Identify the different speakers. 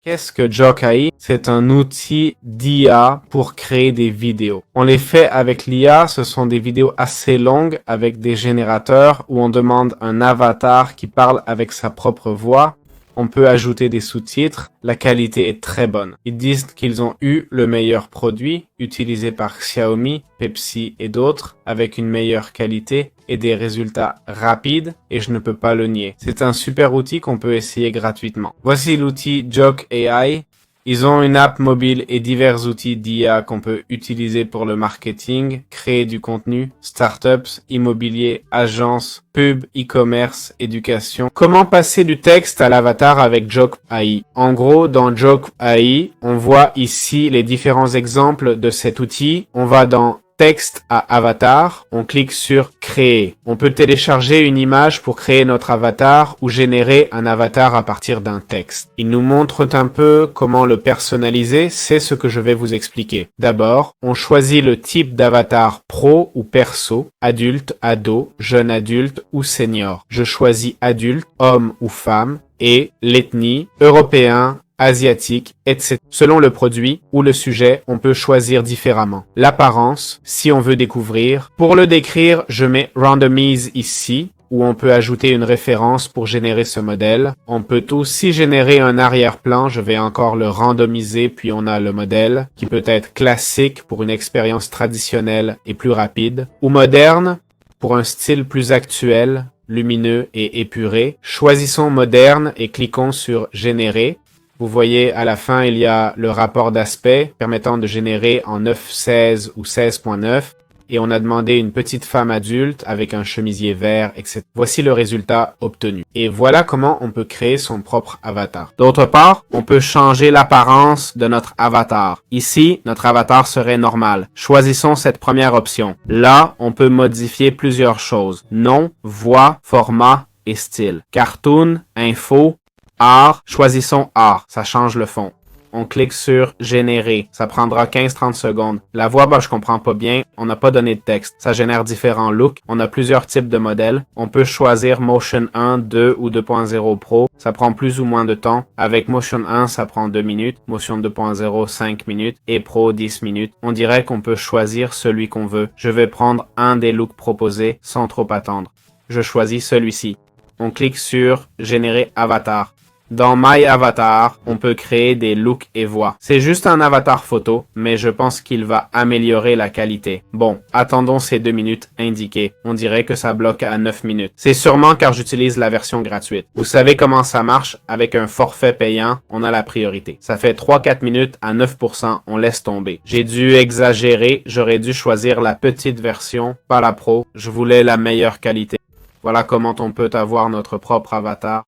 Speaker 1: Qu'est-ce que Jokai? C'est un outil d'IA pour créer des vidéos. On les fait avec l'IA, ce sont des vidéos assez longues avec des générateurs où on demande un avatar qui parle avec sa propre voix. On peut ajouter des sous-titres. La qualité est très bonne. Ils disent qu'ils ont eu le meilleur produit utilisé par Xiaomi, Pepsi et d'autres avec une meilleure qualité et des résultats rapides et je ne peux pas le nier. C'est un super outil qu'on peut essayer gratuitement. Voici l'outil Jok AI. Ils ont une app mobile et divers outils d'IA qu'on peut utiliser pour le marketing, créer du contenu, startups, immobilier, agences, pub, e-commerce, éducation. Comment passer du texte à l'avatar avec Jok AI? En gros, dans Jok AI, on voit ici les différents exemples de cet outil. On va dans texte à avatar, on clique sur créer. On peut télécharger une image pour créer notre avatar ou générer un avatar à partir d'un texte. Il nous montre un peu comment le personnaliser, c'est ce que je vais vous expliquer. D'abord, on choisit le type d'avatar pro ou perso, adulte, ado, jeune adulte ou senior. Je choisis adulte, homme ou femme et l'ethnie, européen, asiatique, etc. Selon le produit ou le sujet, on peut choisir différemment. L'apparence, si on veut découvrir. Pour le décrire, je mets Randomize ici, où on peut ajouter une référence pour générer ce modèle. On peut aussi générer un arrière-plan, je vais encore le randomiser, puis on a le modèle, qui peut être classique pour une expérience traditionnelle et plus rapide, ou moderne, pour un style plus actuel, lumineux et épuré. Choisissons moderne et cliquons sur générer. Vous voyez, à la fin, il y a le rapport d'aspect permettant de générer en 9.16 ou 16.9 et on a demandé une petite femme adulte avec un chemisier vert, etc. Voici le résultat obtenu. Et voilà comment on peut créer son propre avatar. D'autre part, on peut changer l'apparence de notre avatar. Ici, notre avatar serait normal. Choisissons cette première option. Là, on peut modifier plusieurs choses. Nom, voix, format et style. Cartoon, info, art, choisissons art, ça change le fond. On clique sur générer, ça prendra 15-30 secondes. La voix, je comprends pas bien, on n'a pas donné de texte. Ça génère différents looks, on a plusieurs types de modèles. On peut choisir Motion 1, 2 ou 2.0 Pro, ça prend plus ou moins de temps. Avec Motion 1, ça prend 2 minutes, Motion 2.0, 5 minutes et Pro 10 minutes. On dirait qu'on peut choisir celui qu'on veut. Je vais prendre un des looks proposés sans trop attendre. Je choisis celui-ci. On clique sur générer avatar. Dans My Avatar, on peut créer des looks et voix. C'est juste un avatar photo, mais je pense qu'il va améliorer la qualité. Bon, attendons ces 2 minutes indiquées. On dirait que ça bloque à 9 minutes. C'est sûrement car j'utilise la version gratuite. Vous savez comment ça marche? Avec un forfait payant, on a la priorité. Ça fait 3-4 minutes à 9%, on laisse tomber. J'ai dû exagérer, j'aurais dû choisir la petite version, pas la pro. Je voulais la meilleure qualité. Voilà comment on peut avoir notre propre avatar.